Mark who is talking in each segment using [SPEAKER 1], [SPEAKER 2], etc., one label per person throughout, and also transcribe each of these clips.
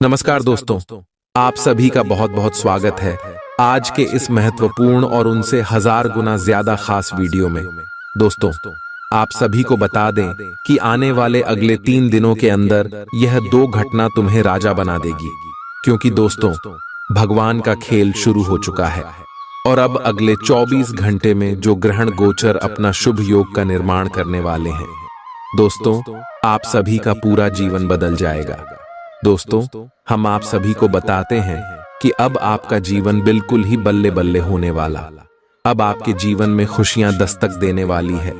[SPEAKER 1] नमस्कार दोस्तों, आप सभी का बहुत बहुत स्वागत है आज के इस महत्वपूर्ण और उनसे 1000 गुना ज्यादा खास वीडियो में। दोस्तों, आप सभी को बता दें कि आने वाले अगले 3 दिनों के अंदर यह 2 घटना तुम्हें राजा बना देगी, क्योंकि दोस्तों भगवान का खेल शुरू हो चुका है और अब अगले 24 घंटे में जो ग्रहण गोचर अपना शुभ योग का निर्माण करने वाले हैं। दोस्तों, आप सभी का पूरा जीवन बदल जाएगा। दोस्तों, हम आप सभी को बताते हैं कि अब आपका जीवन बिल्कुल ही बल्ले बल्ले होने वाला। अब आपके जीवन में खुशियां दस्तक देने वाली है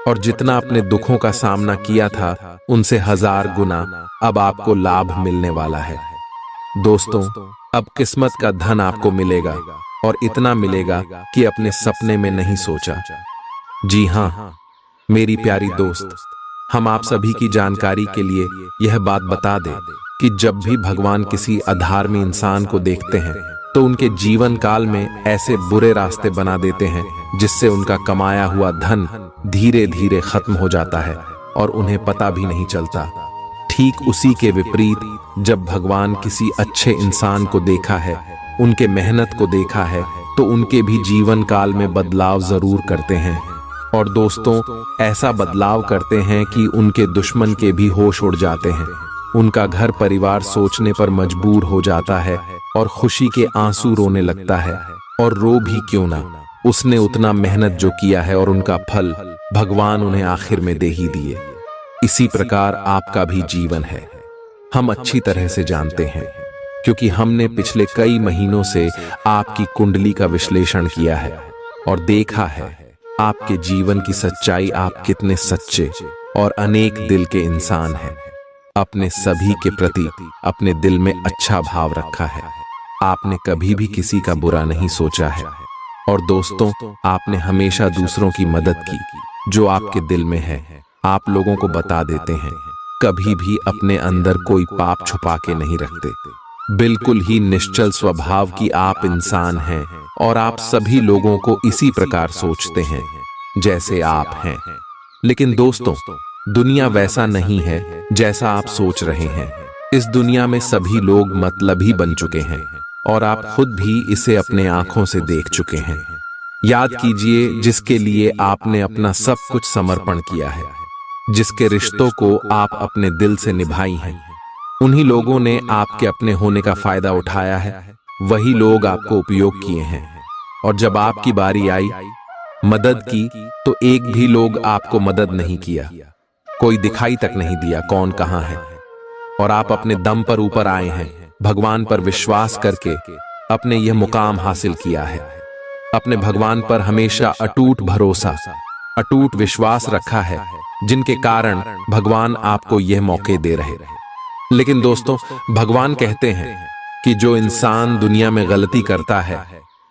[SPEAKER 1] और जितना अपने दुखों का सामना किया था उनसे 1000 गुना अब आपको लाभ मिलने वाला है। दोस्तों, अब किस्मत का धन आपको मिलेगा और इतना मिलेगा कि अपने सपने में नहीं सोचा। जी हाँ मेरी प्यारी दोस्त, हम आप सभी की जानकारी के लिए यह बात बता दें कि जब भी भगवान किसी अधर्मी इंसान को देखते हैं तो उनके जीवन काल में ऐसे बुरे रास्ते बना देते हैं जिससे उनका कमाया हुआ धन धीरे धीरे खत्म हो जाता है और उन्हें पता भी नहीं चलता। ठीक उसी के विपरीत जब भगवान किसी अच्छे इंसान को देखा है, उनके मेहनत को देखा है, तो उनके भी जीवन काल में बदलाव जरूर करते हैं। और दोस्तों, ऐसा बदलाव करते हैं कि उनके दुश्मन के भी होश उड़ जाते हैं। उनका घर परिवार सोचने पर मजबूर हो जाता है और खुशी के आंसू रोने लगता है। और रो भी क्यों ना, उसने उतना मेहनत जो किया है और उनका फल भगवान उन्हें आखिर में दे ही दिए। इसी प्रकार आपका भी जीवन है, हम अच्छी तरह से जानते हैं, क्योंकि हमने पिछले कई महीनों से आपकी कुंडली का विश्लेषण किया है और देखा है आपके जीवन की सच्चाई। आप कितने सच्चे और अनेक दिल के इंसान हैं। अपने सभी के प्रति अपने दिल में अच्छा भाव रखा है। आपने कभी भी किसी का बुरा नहीं सोचा है। और दोस्तों, आपने हमेशा दूसरों की मदद की। जो आपके दिल में है आप लोगों को बता देते हैं। कभी भी अपने अंदर कोई पाप छुपा के नहीं रखते। बिल्कुल ही निश्चल स्वभाव की आप इंसान हैं और आप सभी लोगों को इसी प्रकार सोचते हैं जैसे आप हैं। लेकिन दोस्तों, दुनिया वैसा नहीं है जैसा आप सोच रहे हैं। इस दुनिया में सभी लोग मतलबी बन चुके हैं और आप खुद भी इसे अपने आंखों से देख चुके हैं। याद कीजिए, जिसके लिए आपने अपना सब कुछ समर्पण किया है, जिसके रिश्तों को आप अपने दिल से निभाई हैं, उन्हीं लोगों ने आपके अपने होने का फायदा उठाया है। वही लोग आपको उपयोग किए हैं और जब आपकी बारी आई मदद की तो एक भी लोग आपको मदद नहीं किया। कोई दिखाई तक नहीं दिया कौन कहां है। और आप अपने दम पर ऊपर आए हैं, भगवान पर विश्वास करके अपने यह मुकाम हासिल किया है। अपने भगवान पर हमेशा अटूट भरोसा, अटूट विश्वास रखा है, जिनके कारण भगवान आपको यह मौके दे रहे। लेकिन दोस्तों, भगवान कहते हैं कि जो इंसान दुनिया में गलती करता है,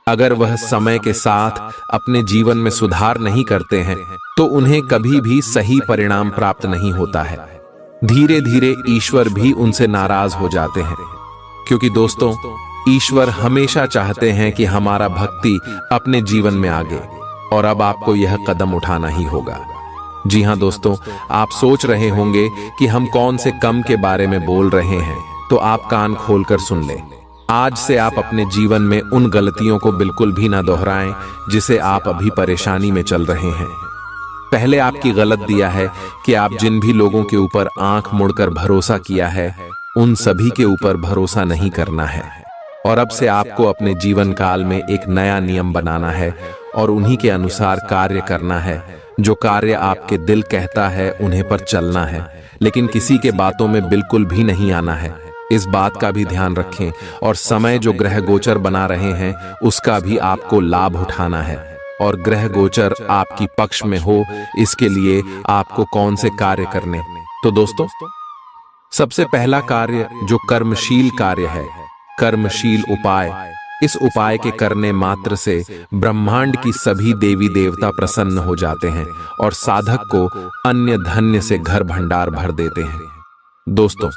[SPEAKER 1] अगर वह समय के साथ अपने जीवन में सुधार नहीं करते हैं तो उन्हें कभी भी सही परिणाम प्राप्त नहीं होता है। धीरे धीरे ईश्वर भी उनसे नाराज हो जाते हैं, क्योंकि दोस्तों, ईश्वर हमेशा चाहते हैं कि हमारा भक्ति अपने जीवन में आगे, और अब आपको यह कदम उठाना ही होगा। जी हाँ दोस्तों, आप सोच रहे होंगे कि हम कौन से कम के बारे में बोल रहे हैं, तो आप कान खोलकर सुन लें। आज से आप अपने जीवन में उन गलतियों को बिल्कुल भी ना दोहराएं जिसे आप अभी परेशानी में चल रहे हैं। पहले आपकी गलत दिया है कि आप जिन भी लोगों के ऊपर आंख मुड़कर भरोसा किया है, उन सभी के ऊपर भरोसा नहीं करना है। और अब से आपको अपने जीवन काल में एक नया नियम बनाना है और उन्हीं के अनुसार कार्य करना है। जो कार्य आपके दिल कहता है उन्हें पर चलना है, लेकिन किसी के बातों में बिल्कुल भी नहीं आना है। इस बात का भी ध्यान रखें और समय जो ग्रह गोचर बना रहे हैं उसका भी आपको लाभ उठाना है। और ग्रह गोचर आपकी पक्ष में हो, इसके लिए आपको कौन से कार्य करने। तो दोस्तों, सबसे पहला कार्य जो कर्मशील कार्य है, कर्मशील उपाय। इस उपाय के करने मात्र से ब्रह्मांड की सभी देवी देवता प्रसन्न हो जाते हैं और साधक को अन्य धन्य से घर भंडार भर देते हैं। दोस्तों,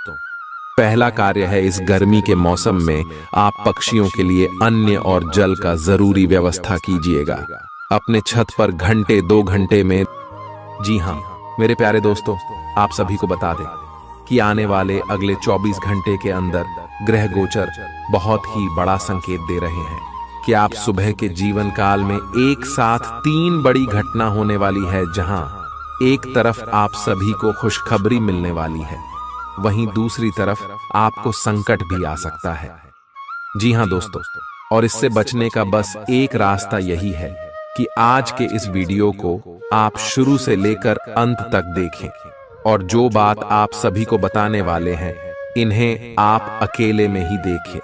[SPEAKER 1] पहला कार्य है, इस गर्मी के मौसम में आप पक्षियों के लिए अन्न और जल का जरूरी व्यवस्था कीजिएगा। अपने छत पर घंटे 2 घंटे में। जी हाँ मेरे प्यारे दोस्तों, आप सभी को बता दें कि आने वाले अगले 24 घंटे के अंदर ग्रह गोचर बहुत ही बड़ा संकेत दे रहे हैं कि आप सुबह के जीवन काल में एक साथ 3 बड़ी घटना होने वाली है, जहां एक तरफ आप सभी को खुशखबरी मिलने वाली है, वहीं दूसरी तरफ आपको संकट भी आ सकता है। जी हां दोस्तों, और इससे बचने का बस एक रास्ता यही है कि आज के इस वीडियो को आप शुरू से लेकर अंत तक देखें, और जो बात आप सभी को बताने वाले हैं इन्हें आप अकेले में ही देखें।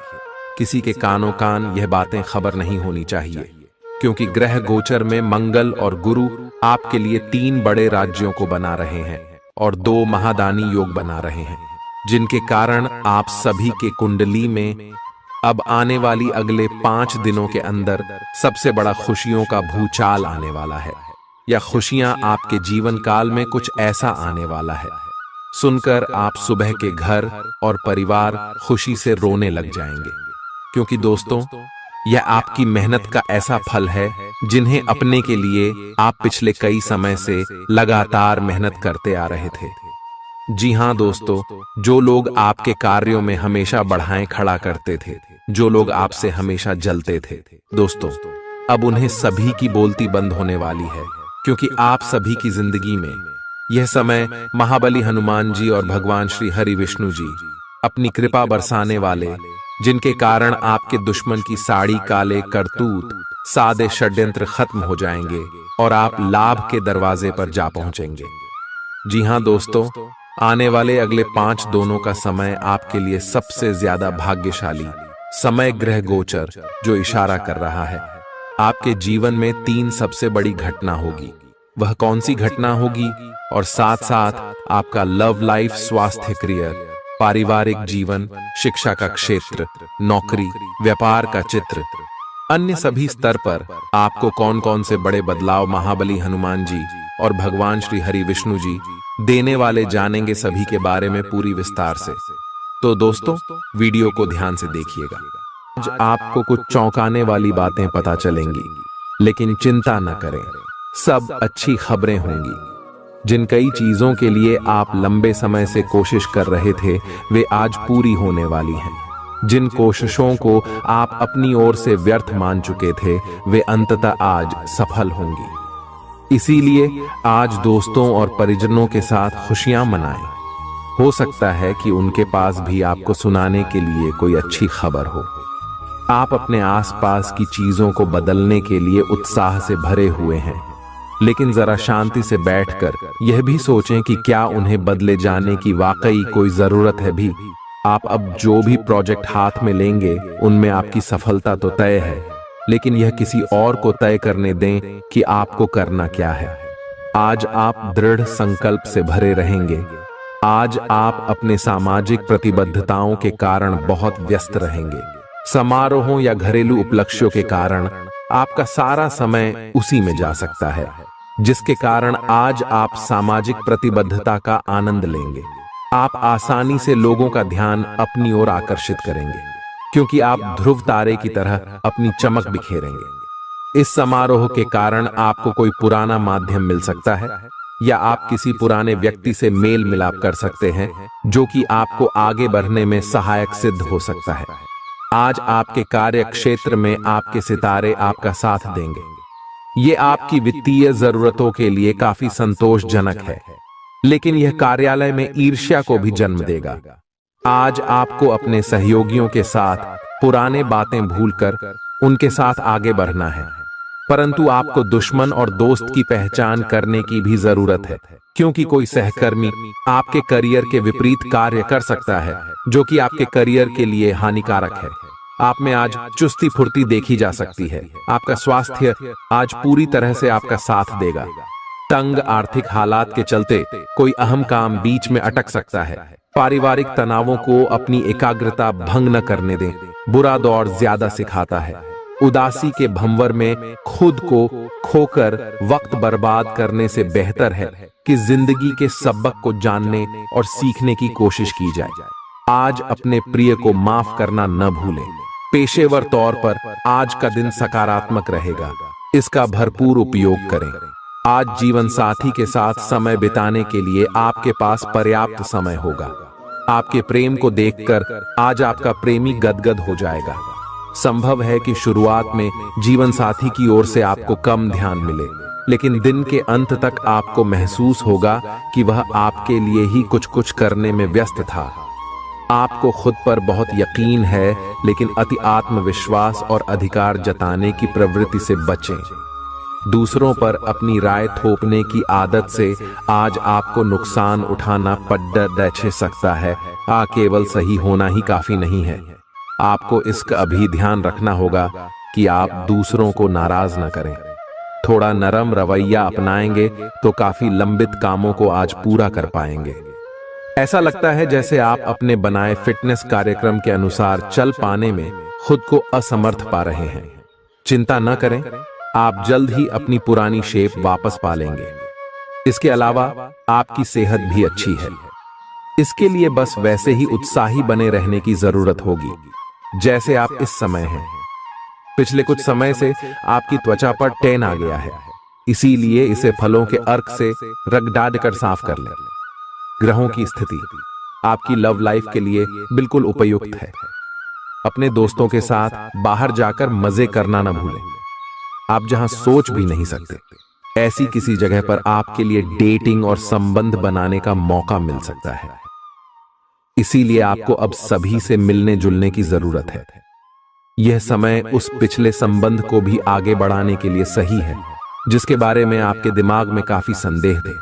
[SPEAKER 1] किसी के कानों कान यह बातें खबर नहीं होनी चाहिए, क्योंकि ग्रह गोचर में मंगल और गुरु आपके लिए 3 बड़े राज्यों को बना रहे हैं और 2 महादानी योग बना रहे हैं, जिनके कारण आप सभी के कुंडली में अब आने वाली अगले 5 दिनों के अंदर सबसे बड़ा खुशियों का भूचाल आने वाला है, या खुशियां आपके जीवन काल में कुछ ऐसा आने वाला है सुनकर आप सुबह के घर और परिवार खुशी से रोने लग जाएंगे। क्योंकि दोस्तों, यह आपकी मेहनत का ऐसा फल है जिन्हें अपने के लिए आप पिछले कई समय से लगातार मेहनत करते आ रहे थे। जी हां दोस्तों, जो लोग आपके कार्यों में हमेशा बढ़ाएं खड़ा करते थे, जो लोग आपसे हमेशा जलते थे, दोस्तों अब उन्हें सभी की बोलती बंद होने वाली है, क्योंकि आप सभी की जिंदगी में यह समय महाबली हनुमान जी और भगवान श्री हरि विष्णु जी अपनी कृपा बरसाने वाले, जिनके कारण आपके दुश्मन की साड़ी काले करतूत सादे षड्यंत्र खत्म हो जाएंगे और आप लाभ के दरवाजे पर जा पहुंचेंगे। जी हां दोस्तों, आने वाले अगले 5 दिनों का समय आपके लिए सबसे ज्यादा भाग्यशाली समय ग्रह गोचर जो इशारा कर रहा है आपके जीवन में 3 सबसे बड़ी घटना होगी। वह कौन सी घटना होगी, और साथ साथ आपका लव लाइफ, स्वास्थ्य, करियर, पारिवारिक जीवन, शिक्षा का क्षेत्र, नौकरी, व्यापार का चित्र, अन्य सभी स्तर पर आपको कौन कौन से बड़े बदलाव महाबली हनुमान जी और भगवान श्री हरि विष्णु जी देने वाले जानेंगे, सभी के बारे में पूरी विस्तार से। तो दोस्तों वीडियो को ध्यान से देखिएगा। आज आपको कुछ चौंकाने वाली बातें पता चलेंगी, लेकिन चिंता न करें, सब अच्छी खबरें होंगी। जिन कई चीजों के लिए आप लंबे समय से कोशिश कर रहे थे वे आज पूरी होने वाली हैं। जिन कोशिशों को आप अपनी ओर से व्यर्थ मान चुके थे वे अंततः आज सफल होंगी। इसीलिए आज दोस्तों और परिजनों के साथ खुशियां मनाएं। हो सकता है कि उनके पास भी आपको सुनाने के लिए कोई अच्छी खबर हो। आप अपने आसपास की चीजों को बदलने के लिए उत्साह से भरे हुए हैं, लेकिन जरा शांति से बैठकर यह भी सोचें कि क्या उन्हें बदले जाने की वाकई कोई जरूरत है भी। आप अब जो भी प्रोजेक्ट हाथ में लेंगे उनमें आपकी सफलता तो तय है, लेकिन यह किसी और को तय करने दें कि आपको करना क्या है। आज आप दृढ़ संकल्प से भरे रहेंगे। आज आप अपने सामाजिक प्रतिबद्धताओं के कारण बहुत व्यस्त रहेंगे। समारोहों या घरेलू उपलक्ष्यों के कारण आपका सारा समय उसी में जा सकता है, जिसके कारण आज आप सामाजिक प्रतिबद्धता का आनंद लेंगे। आप आसानी से लोगों का ध्यान अपनी ओर आकर्षित करेंगे, क्योंकि आप ध्रुव तारे की तरह अपनी चमक बिखेरेंगे। इस समारोह के कारण आपको कोई पुराना माध्यम मिल सकता है, या आप किसी पुराने व्यक्ति से मेल मिलाप कर सकते हैं, जो कि आपको आगे बढ़ने में सहायक सिद्ध हो सकता है। आज आपके कार्य क्षेत्र में आपके सितारे आपका साथ देंगे। ये आपकी वित्तीय जरूरतों के लिए काफी संतोषजनक है, लेकिन यह कार्यालय में ईर्ष्या को भी जन्म देगा। आज आपको अपने सहयोगियों के साथ पुराने बातें भूलकर उनके साथ आगे बढ़ना है, परंतु आपको दुश्मन और दोस्त की पहचान करने की भी जरूरत है, क्योंकि कोई सहकर्मी आपके करियर के विपरीत कार्य कर सकता है, जो कि आपके करियर के लिए हानिकारक है। आप में आज चुस्ती फुर्ती देखी जा सकती है। आपका स्वास्थ्य आज पूरी तरह से आपका साथ देगा। तंग आर्थिक हालात के चलते कोई अहम काम बीच में अटक सकता है। पारिवारिक तनावों को अपनी एकाग्रता भंग न करने दें। बुरा दौर ज्यादा सिखाता है। उदासी के भंवर में खुद को खोकर वक्त बर्बाद करने से बेहतर है कि जिंदगी के सबक को जानने और सीखने की कोशिश की जाए। आज अपने प्रिय को माफ करना न भूलें। पेशेवर तौर पर आज का दिन सकारात्मक रहेगा, इसका भरपूर उपयोग करें। आज जीवन साथी के साथ समय बिताने के लिए आपके पास पर्याप्त समय होगा। आपके प्रेम को देखकर आज आपका प्रेमी गदगद हो जाएगा। संभव है कि शुरुआत में जीवन साथी की ओर से आपको कम ध्यान मिले, लेकिन दिन के अंत तक आपको महसूस होगा कि वह आपके लिए ही कुछ कुछ करने में व्यस्त था। आपको खुद पर बहुत यकीन है, लेकिन अति आत्मविश्वास और अधिकार जताने की प्रवृत्ति से बचें। दूसरों पर अपनी राय थोपने की आदत से आज आपको नुकसान उठाना पड़ सकता है। केवल सही होना ही काफी नहीं है। आपको इसका भी ध्यान रखना होगा कि आप दूसरों को नाराज न करें। थोड़ा नरम रवैया अपनाएंगे तो काफी लंबित कामों को आज पूरा कर पाएंगे। ऐसा लगता है जैसे आप अपने बनाए फिटनेस कार्यक्रम के अनुसार चल पाने में खुद को असमर्थ पा रहे हैं। चिंता न करें, आप जल्द ही अपनी पुरानी शेप वापस पा लेंगे। इसके अलावा आपकी सेहत भी अच्छी है। इसके लिए बस वैसे ही उत्साही बने रहने की जरूरत होगी जैसे आप इस समय हैं। पिछले कुछ समय से आपकी त्वचा पर टैन आ गया है, इसीलिए इसे फलों के अर्क से रगड़ कर साफ कर लें। ग्रहों की स्थिति आपकी लव लाइफ के लिए बिल्कुल उपयुक्त है। अपने दोस्तों के साथ बाहर जाकर मजे करना न भूलें। आप जहां सोच भी नहीं सकते, ऐसी किसी जगह पर आपके लिए डेटिंग और संबंध बनाने का मौका मिल सकता है। इसीलिए आपको अब सभी से मिलने जुलने की जरूरत है। यह समय उस पिछले संबंध को भी आगे बढ़ाने के लिए सही है जिसके बारे में आपके दिमाग में काफी संदेह थे।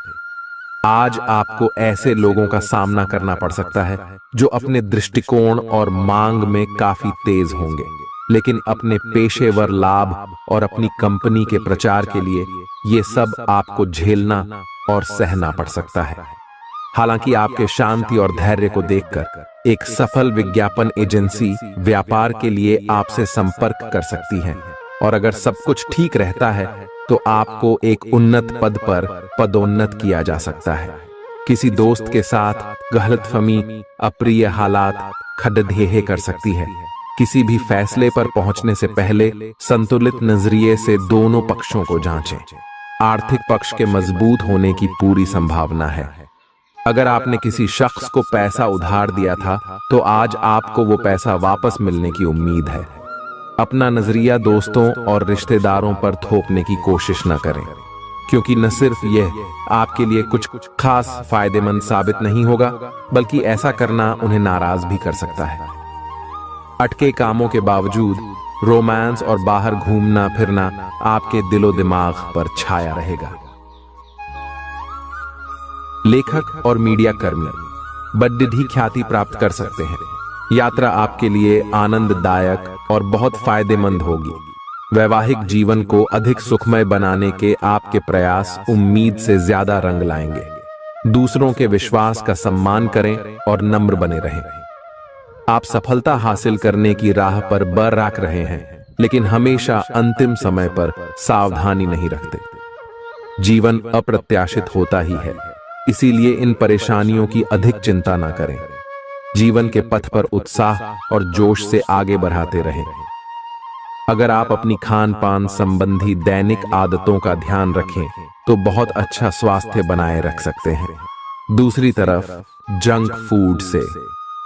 [SPEAKER 1] आज आपको ऐसे लोगों का सामना करना पड़ सकता है जो अपने दृष्टिकोण और मांग में काफी तेज होंगे, लेकिन अपने पेशेवर लाभ और अपनी कंपनी के प्रचार के लिए ये सब आपको झेलना और सहना पड़ सकता है। हालांकि आपके शांति और धैर्य को देखकर एक सफल विज्ञापन एजेंसी व्यापार के लिए आपसे संपर्क कर सकती है, और अगर सब कुछ ठीक रहता है तो आपको एक उन्नत पद पर पदोन्नत किया जा सकता है। किसी दोस्त के साथ गलतफहमी अप्रिय हालात खड़ेढे कर सकती है। किसी भी फैसले पर पहुंचने से पहले संतुलित नजरिए से दोनों पक्षों को जांचें। आर्थिक पक्ष के मजबूत होने की पूरी संभावना है। अगर आपने किसी शख्स को पैसा उधार दिया था तो आज आपको वो पैसा वापस मिलने की उम्मीद है। अपना नजरिया दोस्तों और रिश्तेदारों पर थोपने की कोशिश न करें, क्योंकि न सिर्फ यह आपके लिए कुछ खास फायदेमंद साबित नहीं होगा, बल्कि ऐसा करना उन्हें नाराज भी कर सकता है। अटके कामों के बावजूद रोमांस और बाहर घूमना फिरना आपके दिलो दिमाग पर छाया रहेगा। लेखक और मीडिया कर्मी बड़ी ख्याति प्राप्त कर सकते हैं। यात्रा आपके लिए आनंददायक और बहुत फायदेमंद होगी। वैवाहिक जीवन को अधिक सुखमय बनाने के आपके प्रयास उम्मीद से ज्यादा रंग लाएंगे। दूसरों के विश्वास का सम्मान करें और नम्र बने रहें। आप सफलता हासिल करने की राह पर बरराक रहे हैं, लेकिन हमेशा अंतिम समय पर सावधानी नहीं रखते। जीवन अप्रत्याशित होता ही है, इसीलिए इन परेशानियों की अधिक चिंता ना करें। जीवन के पथ पर उत्साह और जोश से आगे बढ़ाते रहें। अगर आप अपनी खान पान संबंधी दैनिक आदतों का ध्यान रखें तो बहुत अच्छा स्वास्थ्य बनाए रख सकते हैं। दूसरी तरफ जंक फूड से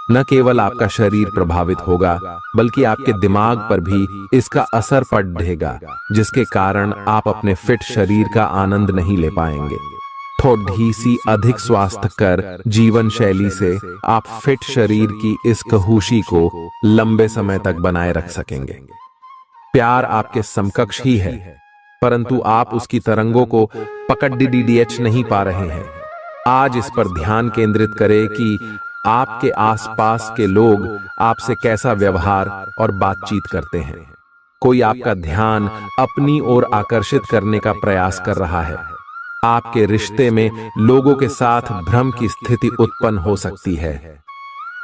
[SPEAKER 1] न केवल आपका शरीर प्रभावित होगा, बल्कि आपके दिमाग पर भी इसका असर पड़ेगा, जिसके कारण आप अपने फिट शरीर का आनंद नहीं ले पाएंगे। थोड़ी सी अधिक स्वास्थ्यकर जीवन शैली से आप फिट शरीर की इस खुशी को लंबे समय तक बनाए रख सकेंगे। प्यार आपके समकक्ष ही है, परंतु आप उसकी तरंगों को पकड़ नहीं पा रहे हैं। आज इस पर ध्यान केंद्रित करें कि आपके आसपास के लोग आपसे कैसा व्यवहार और बातचीत करते हैं। कोई आपका ध्यान अपनी ओर आकर्षित करने का प्रयास कर रहा है। आपके रिश्ते में लोगों के साथ भ्रम की स्थिति उत्पन्न हो सकती है।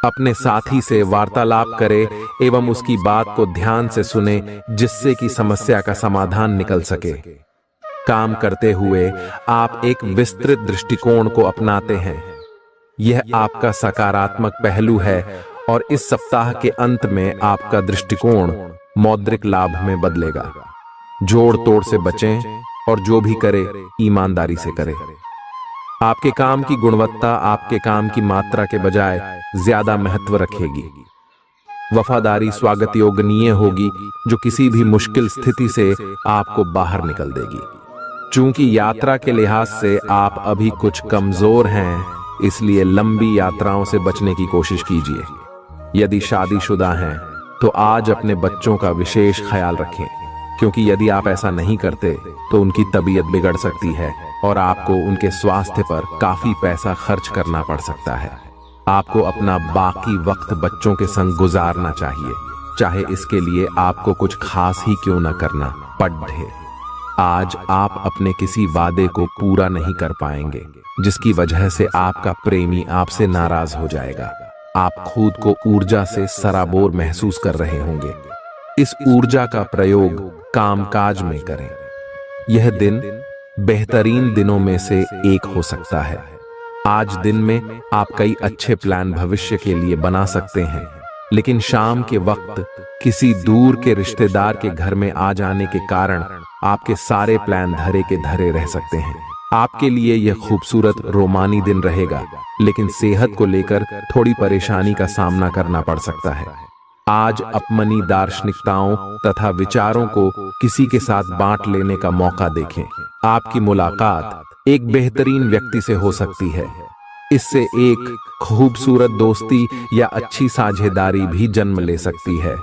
[SPEAKER 1] अपने साथी से वार्तालाप करें एवं उसकी बात को ध्यान से सुने, जिससे कि समस्या का समाधान निकल सके। काम करते हुए आप एक विस्तृत दृष्टिकोण को अपनाते हैं। यह आपका सकारात्मक पहलू है और इस सप्ताह के अंत में आपका दृष्टिकोण मौद्रिक लाभ में बदलेगा। जोड़ तोड़ से बचें और जो भी करे ईमानदारी से करे। आपके काम की गुणवत्ता आपके काम की मात्रा के बजाय ज्यादा महत्व रखेगी। वफादारी स्वागत योग्य होगी, जो किसी भी मुश्किल स्थिति से आपको बाहर निकल देगी। चूंकि यात्रा के लिहाज से आप अभी कुछ कमजोर हैं, इसलिए लंबी यात्राओं से बचने की कोशिश कीजिए। यदि शादीशुदा हैं तो आज अपने बच्चों का विशेष ख्याल रखें, क्योंकि यदि आप ऐसा नहीं करते तो उनकी तबीयत बिगड़ सकती है और आपको उनके स्वास्थ्य पर काफी पैसा खर्च करना पड़ सकता है। आपको अपना बाकी वक्त बच्चों के संग गुजारना चाहिए, चाहे इसके लिए आपको कुछ खास ही क्यों न करना पड़े। आज आप अपने किसी वादे को पूरा नहीं कर पाएंगे, जिसकी वजह से आपका प्रेमी आपसे नाराज हो जाएगा। आप खुद को ऊर्जा से सराबोर महसूस कर रहे होंगे। इस ऊर्जा का प्रयोग कामकाज में करें। यह दिन बेहतरीन दिनों में से एक हो सकता है। आज दिन में आप कई अच्छे प्लान भविष्य के लिए बना सकते हैं, लेकिन शाम के वक्त किसी दूर के रिश्तेदार के घर में आ जाने के कारण आपके सारे प्लान धरे के धरे रह सकते हैं। आपके लिए यह खूबसूरत रोमानी दिन रहेगा, लेकिन सेहत को लेकर थोड़ी परेशानी का सामना करना पड़ सकता है। आज अपनी दार्शनिकताओं तथा विचारों को किसी के साथ बांट लेने का मौका देखें। आपकी मुलाकात एक बेहतरीन व्यक्ति से हो सकती है। इससे एक खूबसूरत दोस्ती या अच्छी साझेदारी भी जन्म ले सकती है।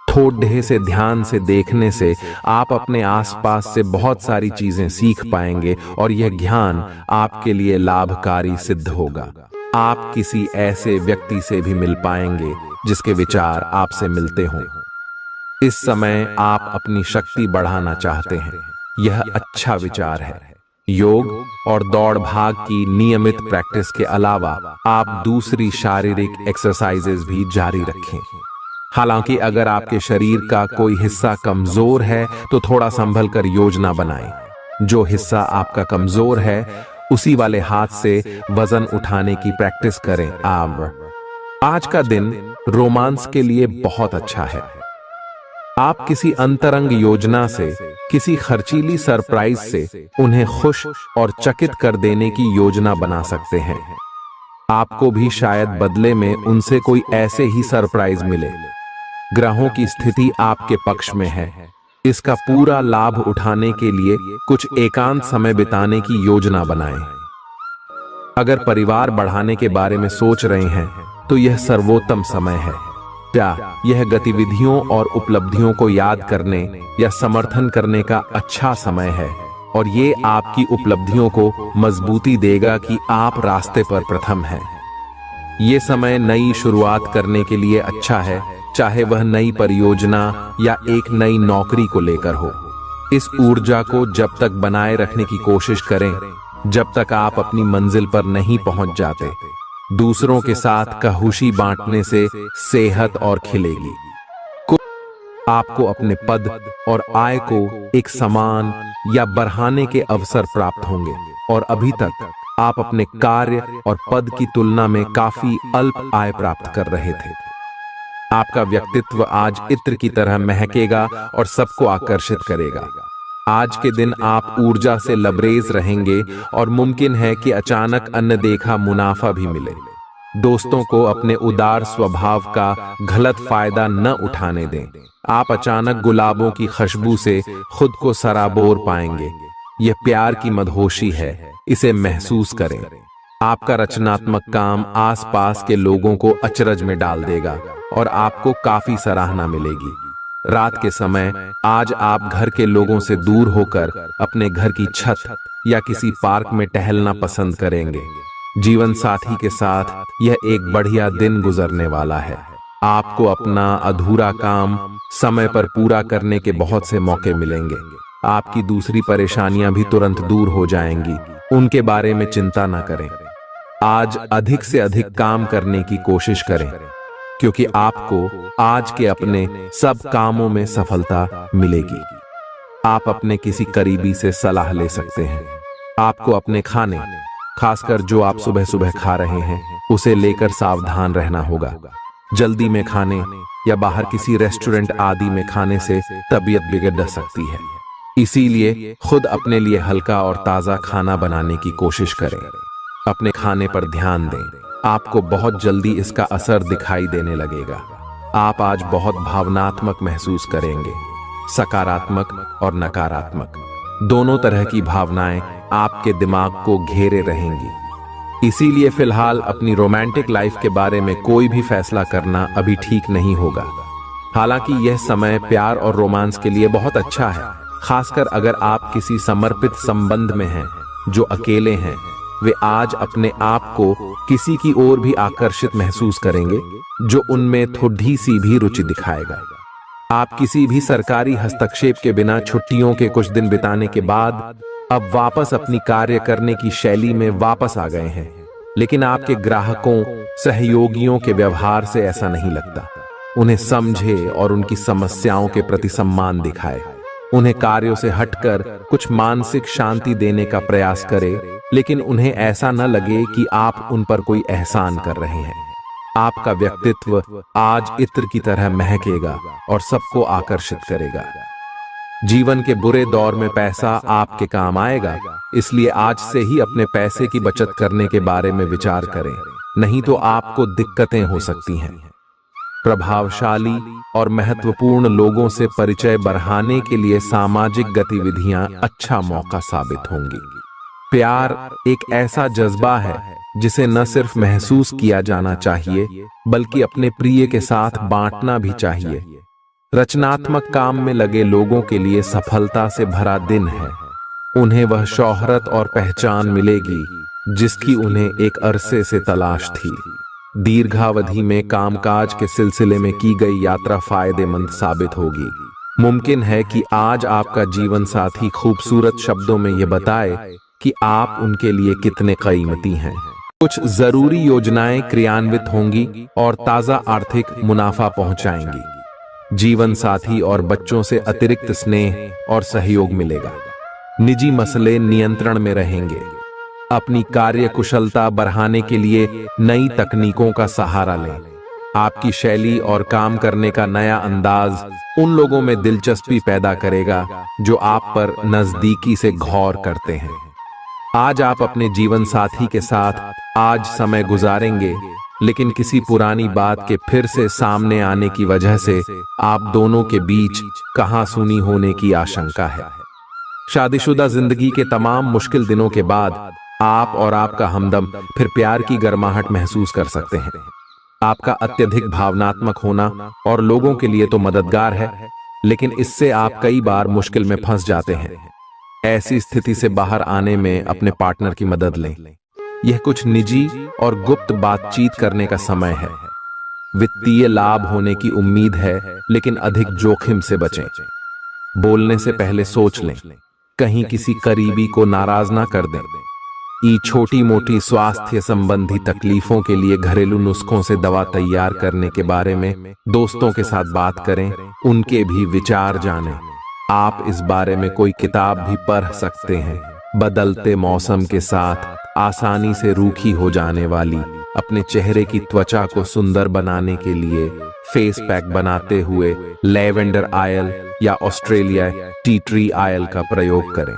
[SPEAKER 1] थोड़े से ध्यान से देखने से आप अपने आसपास से बहुत सारी चीजें सीख पाएंगे और यह ज्ञान आपके लिए लाभकारी सिद्ध होगा। आप किसी ऐसे व्यक्ति से भी मिल पाएंगे जिसके विचार आपसे मिलते हों। इस समय आप अपनी शक्ति बढ़ाना चाहते हैं, यह अच्छा विचार है। योग और दौड़ भाग की नियमित प्रैक्टिस के अलावा आप दूसरी शारीरिक एक्सरसाइजेज भी जारी रखें। हालांकि अगर आपके शरीर का कोई हिस्सा कमजोर है तो थोड़ा संभल कर योजना बनाएं। जो हिस्सा आपका कमजोर है उसी वाले हाथ से वजन उठाने की प्रैक्टिस करें। आज का दिन रोमांस के लिए बहुत अच्छा है। आप किसी अंतरंग योजना से, किसी खर्चीली सरप्राइज से उन्हें खुश और चकित कर देने की योजना बना सकते हैं। आपको भी शायद बदले में उनसे कोई ऐसे ही सरप्राइज मिले। ग्रहों की स्थिति आपके पक्ष में है। इसका पूरा लाभ उठाने के लिए कुछ एकांत समय बिताने की योजना बनाएं। अगर परिवार बढ़ाने के बारे में सोच रहे हैं तो यह सर्वोत्तम समय है। क्या यह गतिविधियों और उपलब्धियों को याद करने या समर्थन करने का अच्छा समय है, और ये आपकी उपलब्धियों को मजबूती देगा कि आप रास्ते पर प्रथम हैं। ये समय नई शुरुआत करने के लिए अच्छा है, चाहे वह नई परियोजना या एक नई नौकरी को लेकर हो। इस ऊर्जा को जब तक बनाए रखने की कोशिश करें जब तक आप अपनी मंजिल पर नहीं पहुंच जाते। दूसरों के साथ खुशी बांटने से सेहत और खिलेगी। आपको अपने पद और आय को एक समान या बढ़ाने के अवसर प्राप्त होंगे, और अभी तक आप अपने कार्य और पद की तुलना में काफी अल्प आय प्राप्त कर रहे थे। आपका व्यक्तित्व आज इत्र की तरह महकेगा और सबको आकर्षित करेगा। आज के दिन आप ऊर्जा से लबरेज रहेंगे और मुमकिन है कि अचानक अनदेखा मुनाफा भी मिले। दोस्तों को अपने उदार स्वभाव का गलत फायदा न उठाने दें। आप अचानक गुलाबों की खुशबू से खुद को सराबोर पाएंगे। यह प्यार की मदहोशी है, इसे महसूस करें। आपका रचनात्मक काम आसपास के लोगों को अचरज में डाल देगा और आपको काफी सराहना मिलेगी। रात के समय आज आप घर के लोगों से दूर होकर अपने घर की छत या किसी पार्क में टहलना पसंद करेंगे। जीवन साथी के साथ यह एक बढ़िया दिन गुजरने वाला है। आपको अपना अधूरा काम समय पर पूरा करने के बहुत से मौके मिलेंगे। आपकी दूसरी परेशानियां भी तुरंत दूर हो जाएंगी, उनके बारे में चिंता न करें। आज अधिक से अधिक काम करने की कोशिश करें, क्योंकि आपको आज के अपने सब कामों में सफलता मिलेगी। आप अपने किसी करीबी से सलाह ले सकते हैं। आपको अपने खाने, खासकर जो आप सुबह सुबह खा रहे हैं, उसे लेकर सावधान रहना होगा। जल्दी में खाने या बाहर किसी रेस्टोरेंट आदि में खाने से तबीयत बिगड़ सकती है। इसीलिए खुद अपने लिए हल्का और ताज़ा खाना बनाने की कोशिश करें। अपने खाने पर ध्यान दें, आपको बहुत जल्दी इसका असर दिखाई देने लगेगा। आप आज बहुत भावनात्मक महसूस करेंगे, सकारात्मक और नकारात्मक दोनों तरह की भावनाएं आपके दिमाग को घेरे रहेंगी। इसीलिए फिलहाल अपनी रोमांटिक लाइफ के बारे में कोई भी फैसला करना अभी ठीक नहीं होगा। हालांकि यह समय प्यार और रोमांस के लिए बहुत अच्छा है, खासकर अगर आप किसी समर्पित संबंध में हैं। जो अकेले हैं वे आज अपने आप को किसी की ओर भी आकर्षित महसूस करेंगे जो उनमें थोड़ी सी भी रुचि दिखाएगा। आप किसी भी सरकारी हस्तक्षेप के बिना छुट्टियों के कुछ दिन बिताने के बाद अब वापस अपनी कार्य करने की शैली में वापस आ गए हैं। लेकिन आपके ग्राहकों, सहयोगियों के व्यवहार से ऐसा नहीं लगता। उन्हें समझे और उनकी समस्याओं के प्रति सम्मान दिखाए। उन्हें कार्यों से हटकर कुछ मानसिक शांति देने का प्रयास करें, लेकिन उन्हें ऐसा न लगे कि आप उन पर कोई एहसान कर रहे हैं। आपका व्यक्तित्व आज इत्र की तरह महकेगा और सबको आकर्षित करेगा। जीवन के बुरे दौर में पैसा आपके काम आएगा, इसलिए आज से ही अपने पैसे की बचत करने के बारे में विचार करें, नहीं तो आपको दिक्कतें हो सकती हैं। प्रभावशाली और महत्वपूर्ण लोगों से परिचय बढ़ाने के लिए सामाजिक गतिविधियां अच्छा मौका साबित होंगी। प्यार एक ऐसा जज्बा है जिसे न सिर्फ महसूस किया जाना चाहिए बल्कि अपने प्रिय के साथ बांटना भी चाहिए। रचनात्मक काम में लगे लोगों के लिए सफलता से भरा दिन है। उन्हें वह शोहरत और पहचान मिलेगी जिसकी उन्हें एक अरसे से तलाश थी। दीर्घावधि में कामकाज के सिलसिले में की गई यात्रा फायदेमंद साबित होगी। मुमकिन है कि आज आपका जीवन साथी खूबसूरत शब्दों में यह बताए कि आप उनके लिए कितने कीमती हैं। कुछ जरूरी योजनाएं क्रियान्वित होंगी और ताजा आर्थिक मुनाफा पहुंचाएंगी। जीवन साथी और बच्चों से अतिरिक्त स्नेह और सहयोग मिलेगा। निजी मसले नियंत्रण में रहेंगे। अपनी कार्य कुशलता बढ़ाने के लिए नई तकनीकों का सहारा लें। आपकी शैली और काम करने का नया अंदाज उन लोगों में दिलचस्पी पैदा करेगा जो आप पर नजदीकी से गौर करते हैं। आज आप अपने जीवन साथी के साथ आज समय गुजारेंगे, लेकिन किसी पुरानी बात के फिर से सामने आने की वजह से आप दोनों के बीच कहासुनी होने की आशंका है। शादीशुदा जिंदगी के तमाम मुश्किल दिनों के बाद आप और आपका हमदम फिर प्यार की गर्माहट महसूस कर सकते हैं। आपका अत्यधिक भावनात्मक होना और लोगों के लिए तो मददगार है, लेकिन इससे आप कई बार मुश्किल में फंस जाते हैं। ऐसी स्थिति से बाहर आने में अपने पार्टनर की मदद लें। यह कुछ निजी और गुप्त बातचीत करने का समय है। वित्तीय लाभ होने की उम्मीद है, लेकिन अधिक जोखिम से बचें। बोलने से पहले सोच लें, कहीं किसी करीबी को नाराज ना कर दें। छोटी मोटी स्वास्थ्य संबंधी तकलीफों के लिए घरेलू नुस्खों से दवा तैयार करने के बारे में दोस्तों के साथ बात करें, उनके भी विचार जानें। आप इस बारे में कोई किताब भी पढ़ सकते हैं। बदलते मौसम के साथ आसानी से रूखी हो जाने वाली अपने चेहरे की त्वचा को सुंदर बनाने के लिए फेस पैक बनाते हुए लैवेंडर ऑयल या ऑस्ट्रेलिया टी ट्री ऑयल का प्रयोग करें।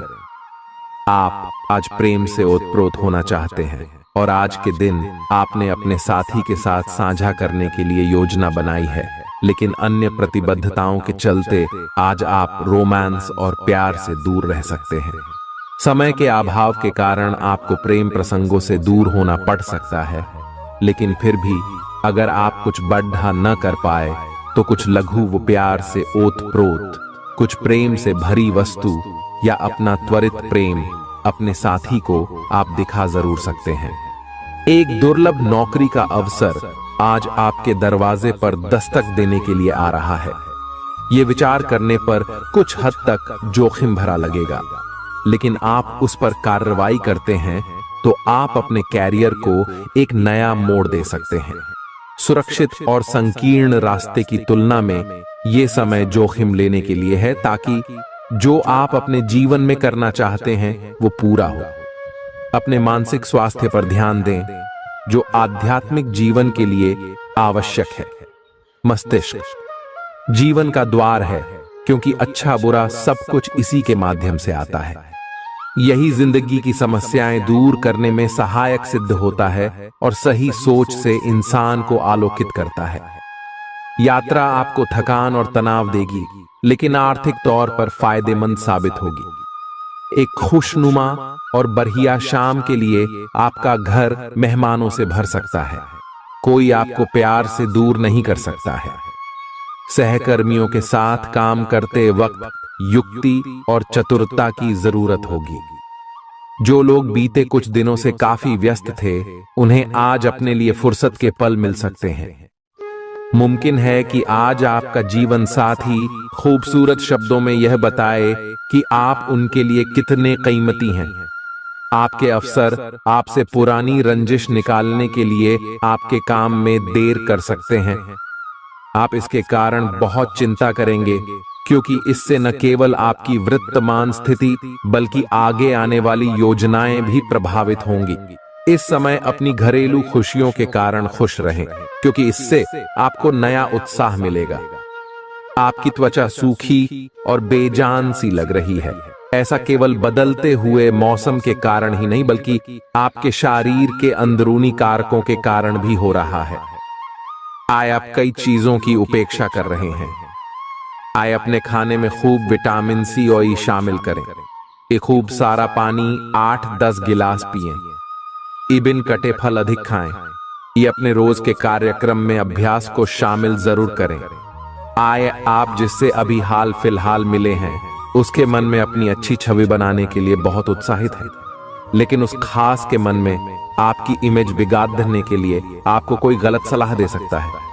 [SPEAKER 1] आप आज प्रेम से ओतप्रोत होना चाहते हैं और आज के दिन आपने अपने साथी के साथ साझा करने के लिए योजना बनाई है, लेकिन अन्य प्रतिबद्धताओं के चलते आज आप रोमांस और प्यार से दूर रह सकते हैं। समय के अभाव के कारण आपको प्रेम प्रसंगों से दूर होना पड़ सकता है, लेकिन फिर भी अगर आप कुछ बड़ा न कर पाए तो कुछ लघु व प्यार से ओतप्रोत, कुछ प्रेम से भरी वस्तु या अपना त्वरित प्रेम अपने साथी को आप दिखा जरूर सकते हैं। एक दुर्लभ नौकरी का अवसर आज आपके दरवाजे पर दस्तक देने के लिए आ रहा है। ये विचार करने पर कुछ हद तक जोखिम भरा लगेगा, लेकिन आप उस पर कार्रवाई करते हैं तो आप अपने कैरियर को एक नया मोड़ दे सकते हैं। सुरक्षित और संकीर्ण रास्ते की तुलना में ये समय जोखिम लेने के लिए है, ताकि जो आप अपने जीवन में करना चाहते हैं वो पूरा हो। अपने मानसिक स्वास्थ्य पर ध्यान दें, जो आध्यात्मिक जीवन के लिए आवश्यक है। मस्तिष्क जीवन का द्वार है, क्योंकि अच्छा बुरा सब कुछ इसी के माध्यम से आता है। यही जिंदगी की समस्याएं दूर करने में सहायक सिद्ध होता है और सही सोच से इंसान को आलोकित करता है। यात्रा आपको थकान और तनाव देगी, लेकिन आर्थिक तौर पर फायदेमंद साबित होगी। एक खुशनुमा और बढ़िया शाम के लिए आपका घर मेहमानों से भर सकता है। कोई आपको प्यार से दूर नहीं कर सकता है। सहकर्मियों के साथ काम करते वक्त युक्ति और चतुरता की जरूरत होगी। जो लोग बीते कुछ दिनों से काफी व्यस्त थे, उन्हें आज अपने लिए फुर्सत के पल मिल सकते हैं। मुमकिन है कि आज आपका जीवन साथी खूबसूरत शब्दों में यह बताए कि आप उनके लिए कितने कीमती हैं। आपके अफसर आपसे पुरानी रंजिश निकालने के लिए आपके काम में देर कर सकते हैं। आप इसके कारण बहुत चिंता करेंगे, क्योंकि इससे न केवल आपकी वर्तमान स्थिति बल्कि आगे आने वाली योजनाएं भी प्रभावित होंगी। इस समय अपनी घरेलू खुशियों के कारण खुश रहें, क्योंकि इससे आपको नया उत्साह मिलेगा। आपकी त्वचा सूखी और बेजान सी लग रही है। ऐसा केवल बदलते हुए मौसम के कारण ही नहीं, बल्कि आपके शरीर के अंदरूनी कारकों के कारण भी हो रहा है। आए आप कई चीजों की उपेक्षा कर रहे हैं। आए अपने खाने में खूब विटामिन सी और ई शामिल करें। एक खूब सारा पानी 8-10 गिलास पिएं। इबिन कटे फल अधिक खाएं। ये अपने रोज के कार्यक्रम में अभ्यास को शामिल जरूर करें। आए आप जिससे अभी हाल फिलहाल मिले हैं, उसके मन में अपनी अच्छी छवि बनाने के लिए बहुत उत्साहित है, लेकिन उस खास के मन में आपकी इमेज बिगाड़ने के लिए आपको कोई गलत सलाह दे सकता है।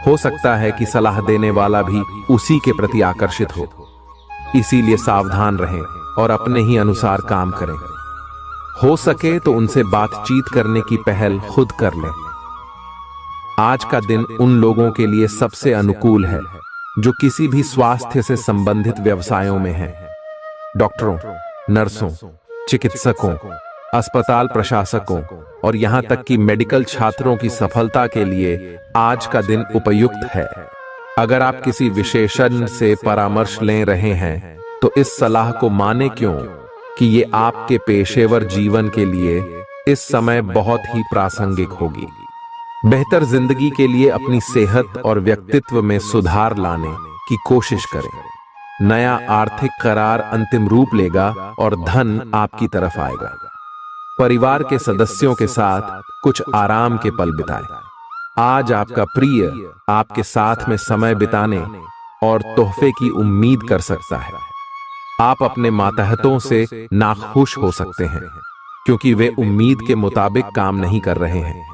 [SPEAKER 1] हो सकता है कि सलाह देने वाला भी उसी के प्रति आकर्षित हो। इसीलिए सावधान रहें और अपने ही अनुसार काम करें। हो सके तो उनसे बातचीत करने की पहल खुद कर लें। आज का दिन उन लोगों के लिए सबसे अनुकूल है जो किसी भी स्वास्थ्य से संबंधित व्यवसायों में हैं। डॉक्टरों, नर्सों, चिकित्सकों, अस्पताल प्रशासकों और यहां तक कि मेडिकल छात्रों की सफलता के लिए आज का दिन उपयुक्त है। अगर आप किसी विशेषज्ञ से परामर्श ले रहे हैं, तो इस सलाह को माने क्यों कि ये आपके पेशेवर जीवन के लिए इस समय बहुत ही प्रासंगिक होगी। बेहतर जिंदगी के लिए अपनी सेहत और व्यक्तित्व में सुधार लाने की कोशिश करें। नया आर्थिक करार अंतिम रूप लेगा और धन आपकी तरफ आएगा। परिवार के सदस्यों के साथ कुछ आराम के पल बिताएं। आज आपका प्रिय आपके साथ में समय बिताने और तोहफे की उम्मीद कर सकता है। आप अपने मातहतों से नाखुश हो सकते हैं, क्योंकि वे उम्मीद के मुताबिक काम नहीं कर रहे हैं।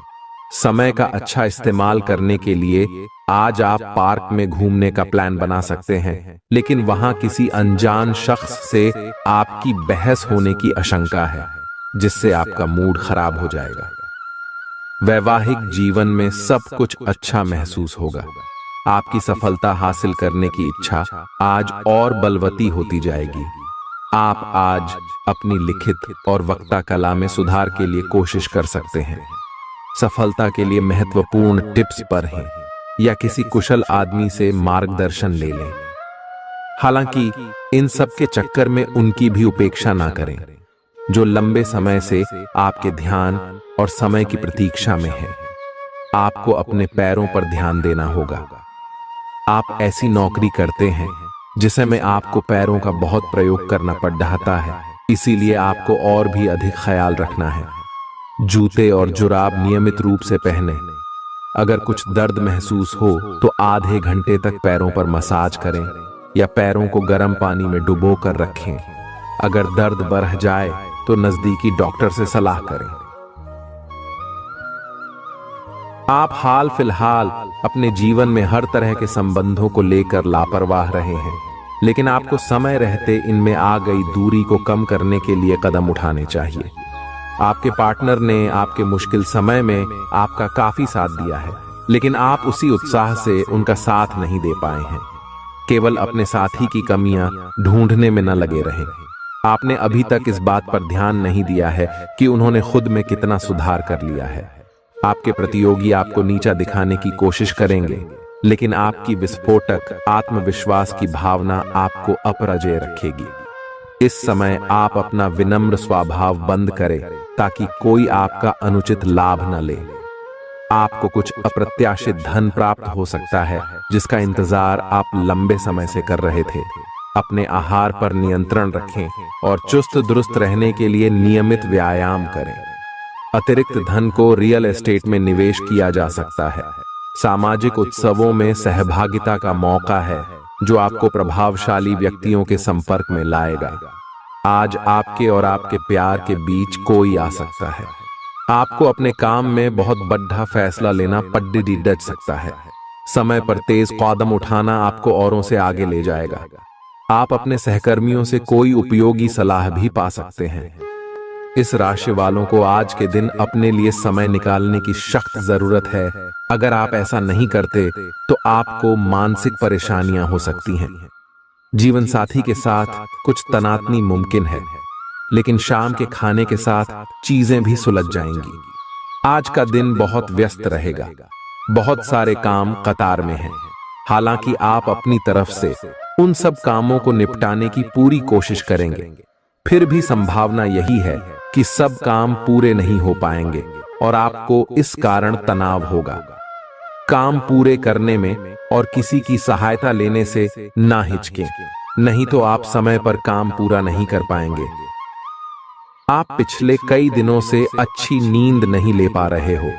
[SPEAKER 1] समय का अच्छा इस्तेमाल करने के लिए आज आप पार्क में घूमने का प्लान बना सकते हैं, लेकिन वहां किसी अनजान शख्स से आपकी बहस होने की आशंका है, जिससे आपका मूड खराब हो जाएगा। वैवाहिक जीवन में सब कुछ अच्छा महसूस होगा। आपकी सफलता हासिल करने की इच्छा आज और बलवती होती जाएगी। आप आज अपनी लिखित और वक्ता कला में सुधार के लिए कोशिश कर सकते हैं। सफलता के लिए महत्वपूर्ण टिप्स पर हैं, या किसी कुशल आदमी से मार्गदर्शन ले लें। हालांकि इन सब के चक्कर में उनकी भी उपेक्षा ना करें जो लंबे समय से आपके ध्यान और समय की प्रतीक्षा में है। आपको अपने पैरों पर ध्यान देना होगा। आप ऐसी नौकरी करते हैं जिसे में आपको पैरों का बहुत प्रयोग करना पड़ रहा है, इसीलिए आपको और भी अधिक ख्याल रखना है। जूते और जुराब नियमित रूप से पहने। अगर कुछ दर्द महसूस हो तो आधे घंटे तक पैरों पर मसाज करें या पैरों को गर्म पानी में डुबो कर रखें। अगर दर्द बढ़ जाए तो नजदीकी डॉक्टर से सलाह करें। आप हाल फिलहाल अपने जीवन में हर तरह के संबंधों को लेकर लापरवाह रहे हैं, लेकिन आपको समय रहते इनमें आ गई दूरी को कम करने के लिए कदम उठाने चाहिए। आपके पार्टनर ने आपके मुश्किल समय में आपका काफी साथ दिया है, लेकिन आप उसी उत्साह से उनका साथ नहीं दे पाए हैं। केवल अपने साथी की कमियां ढूंढने में न लगे रहें। आपने अभी तक इस बात पर ध्यान नहीं दिया है कि उन्होंने खुद में कितना सुधार कर लिया है। आपके प्रतियोगी आपको नीचा दिखाने की कोशिश करेंगे, लेकिन आपकी विस्फोटक आत्मविश्वास की भावना आपको अपराजय रखेगी। इस समय आप अपना विनम्र स्वभाव बंद करें ताकि कोई आपका अनुचित लाभ न ले। आपको कुछ अप्रत्याशित धन प्राप्त हो सकता है जिसका इंतजार आप लंबे समय से कर रहे थे। अपने आहार पर नियंत्रण रखें और चुस्त दुरुस्त रहने के लिए नियमित व्यायाम करें। अतिरिक्त धन को रियल एस्टेट में निवेश किया जा सकता है। सामाजिक उत्सवों में सहभागिता का मौका है जो आपको प्रभावशाली व्यक्तियों के संपर्क में लाएगा। आज आपके और आपके प्यार के बीच कोई आ सकता है। आपको अपने काम में बहुत बड़ा फैसला लेना पड्डी डच सकता है। समय पर तेज कदम उठाना आपको औरों से आगे ले जाएगा। आप अपने सहकर्मियों से कोई उपयोगी सलाह भी पा सकते हैं। इस राशि वालों को आज के दिन अपने लिए समय निकालने की सख्त जरूरत है। अगर आप ऐसा नहीं करते तो आपको मानसिक परेशानियां हो सकती हैं। जीवन साथी के साथ कुछ तनातनी मुमकिन है, लेकिन शाम के खाने के साथ चीजें भी सुलझ जाएंगी। आज का दिन बहुत व्यस्त रहेगा। बहुत सारे काम कतार में हैं। हालांकि आप अपनी तरफ से उन सब कामों को निपटाने की पूरी कोशिश करेंगे, फिर भी संभावना यही है कि सब काम पूरे नहीं हो पाएंगे और आपको इस कारण तनाव होगा। काम पूरे करने में और किसी की सहायता लेने से ना हिचकें, नहीं तो आप समय पर काम पूरा नहीं कर पाएंगे। आप पिछले कई दिनों से अच्छी नींद नहीं ले पा रहे हो।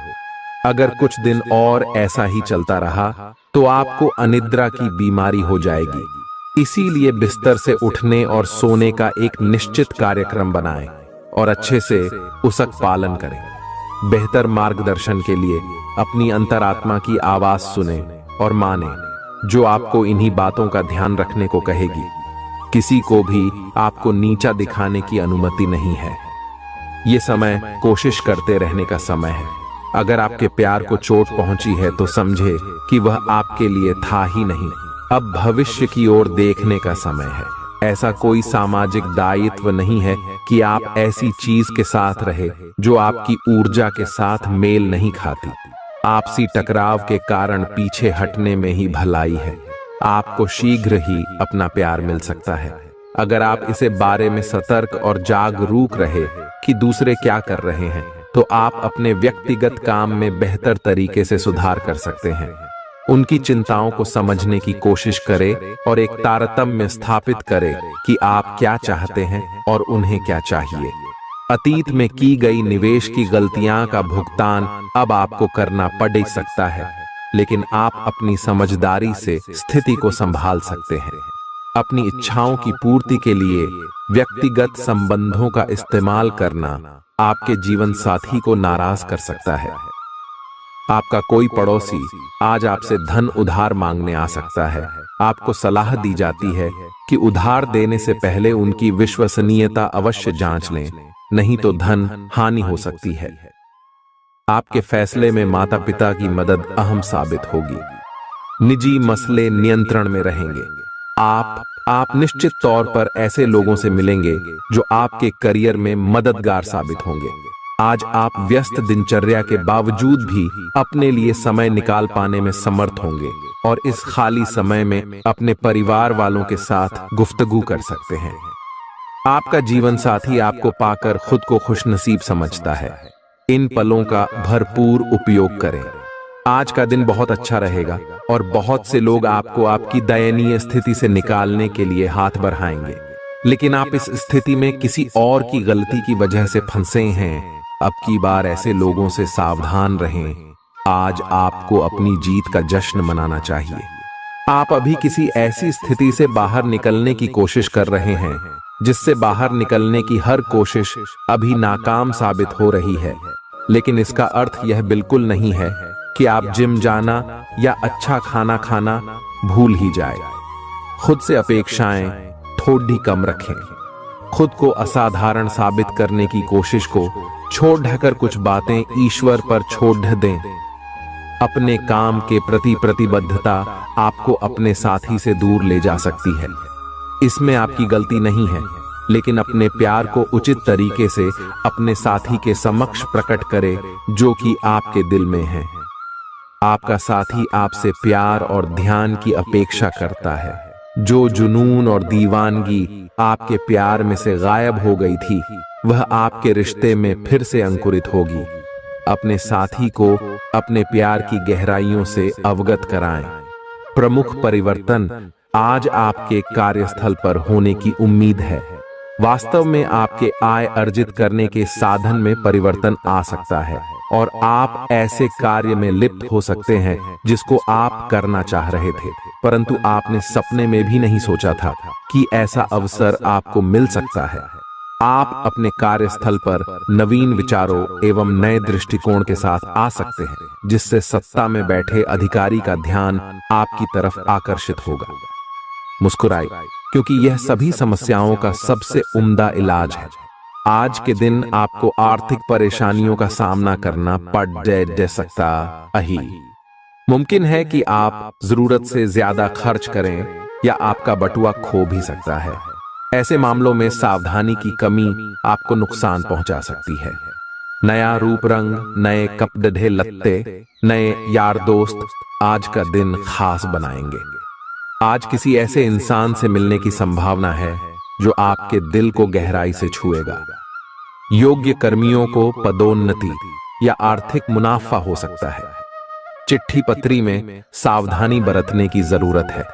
[SPEAKER 1] अगर कुछ दिन और ऐसा ही चलता रहा तो आपको अनिद्रा की बीमारी हो जाएगी। इसीलिए बिस्तर से उठने और सोने का एक निश्चित कार्यक्रम बनाएं और अच्छे से उसका पालन करें। बेहतर मार्गदर्शन के लिए अपनी अंतरात्मा की आवाज सुने और माने, जो आपको इन्हीं बातों का ध्यान रखने को कहेगी। किसी को भी आपको नीचा दिखाने की अनुमति नहीं है। ये समय कोशिश करते रहने का समय है। अगर आपके प्यार को चोट पहुंची है तो समझे कि वह आपके लिए था ही नहीं। अब भविष्य की ओर देखने का समय है। ऐसा कोई सामाजिक दायित्व नहीं है कि आप ऐसी चीज के साथ रहे जो आपकी ऊर्जा के साथ मेल नहीं खाती। आपसी टकराव के कारण पीछे हटने में ही भलाई है। आपको शीघ्र ही अपना प्यार मिल सकता है अगर आप इसे बारे में सतर्क और जागरूक रहे कि दूसरे क्या कर रहे हैं, तो आप अपने व्यक्तिगत काम में बेहतर तरीके से सुधार कर सकते हैं। उनकी चिंताओं को समझने की कोशिश करें और एक तारतम्य स्थापित करें कि आप क्या चाहते हैं और उन्हें क्या चाहिए। अतीत में की गई निवेश की गलतियां का भुगतान अब आपको करना पड़ सकता है, लेकिन आप अपनी समझदारी से स्थिति को संभाल सकते हैं। अपनी इच्छाओं की पूर्ति के लिए व्यक्तिगत संबंधों का इस्तेमाल करना आपके जीवन साथी को नाराज कर सकता है। आपका कोई पड़ोसी आज आपसे धन उधार मांगने आ सकता है। आपको सलाह दी जाती है कि उधार देने से पहले उनकी विश्वसनीयता अवश्य जांच लें, नहीं तो धन हानि हो सकती है। आपके फैसले में माता पिता की मदद अहम साबित होगी। निजी मसले नियंत्रण में रहेंगे। आप निश्चित तौर पर ऐसे लोगों से मिलेंगे जो आपके करियर में मददगार साबित होंगे। आज आप व्यस्त दिनचर्या के बावजूद भी अपने लिए समय निकाल पाने में समर्थ होंगे और इस खाली समय में अपने परिवार वालों के साथ गुफ्तगू कर सकते हैं। आपका जीवन साथी आपको पाकर खुद को खुशनसीब समझता है। इन पलों का भरपूर उपयोग करें। आज का दिन बहुत अच्छा रहेगा और बहुत से लोग आपको आपकी दयनीय स्थिति से निकालने के लिए हाथ बढ़ाएंगे, लेकिन आप इस स्थिति में किसी और की गलती की वजह से फंसे हैं। अब की बार ऐसे लोगों से सावधान रहें। आज आपको अपनी जीत का जश्न मनाना चाहिए। आप अभी किसी ऐसी स्थिति से बाहर निकलने की कोशिश कर रहे हैं जिससे बाहर निकलने की हर कोशिश अभी नाकाम साबित हो रही है, लेकिन इसका अर्थ यह बिल्कुल नहीं है कि आप जिम जाना या अच्छा खाना खाना भूल ही जाए। खुद से अपेक्षाएं थोड़ी कम रखें। खुद को असाधारण साबित करने की कोशिश को छोड़ ढकर कुछ बातें ईश्वर पर छोड़ दें। अपने काम के प्रति प्रतिबद्धता आपको अपने साथी से दूर ले जा सकती है। इसमें आपकी गलती नहीं है, लेकिन अपने प्यार को उचित तरीके से अपने साथी के समक्ष प्रकट करें जो कि आपके दिल में है। आपका साथी आपसे प्यार और ध्यान की अपेक्षा करता है। जो जुनून और दीवानगी आपके प्यार में से गायब हो गई थी, वह आपके रिश्ते में फिर से अंकुरित होगी। अपने साथी को अपने प्यार की गहराइयों से अवगत कराएं। प्रमुख परिवर्तन आज आपके कार्यस्थल पर होने की उम्मीद है। वास्तव में आपके आय अर्जित करने के साधन में परिवर्तन आ सकता है और आप ऐसे कार्य में लिप्त हो सकते हैं जिसको आप करना चाह रहे थे, परंतु आपने सपने में भी नहीं सोचा था कि ऐसा अवसर आपको मिल सकता है। आप अपने कार्यस्थल पर नवीन विचारों एवं नए दृष्टिकोण के साथ आ सकते हैं, जिससे सत्ता में बैठे अधिकारी का ध्यान आपकी तरफ आकर्षित होगा। मुस्कुराइए, क्योंकि यह सभी समस्याओं का सबसे उम्दा इलाज है। आज के दिन आपको आर्थिक परेशानियों का सामना करना पड़ सकता है। मुमकिन है कि आप जरूरत से ज्यादा खर्च करें या आपका बटुआ खो भी सकता है। ऐसे मामलों में सावधानी की कमी आपको नुकसान पहुंचा सकती है। नया रूप रंग, नए कपड़े लत्ते, नए यार दोस्त आज का दिन खास बनाएंगे। आज किसी ऐसे इंसान से मिलने की संभावना है जो आपके दिल को गहराई से छुएगा। योग्य कर्मियों को पदोन्नति या आर्थिक मुनाफा हो सकता है। चिट्ठी पत्री में सावधानी बरतने की जरूरत है।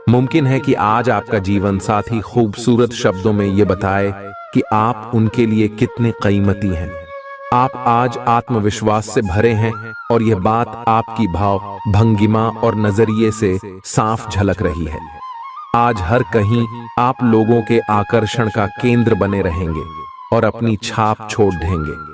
[SPEAKER 1] मुमकिन है कि आज आपका जीवन साथी खूबसूरत शब्दों में यह बताए कि आप उनके लिए कितने कीमती हैं। आप आज आत्मविश्वास से भरे हैं और यह बात आपकी भाव, भंगिमा और नजरिए से साफ झलक रही है। आज हर कहीं आप लोगों के आकर्षण का केंद्र बने रहेंगे और अपनी छाप छोड़ देंगे।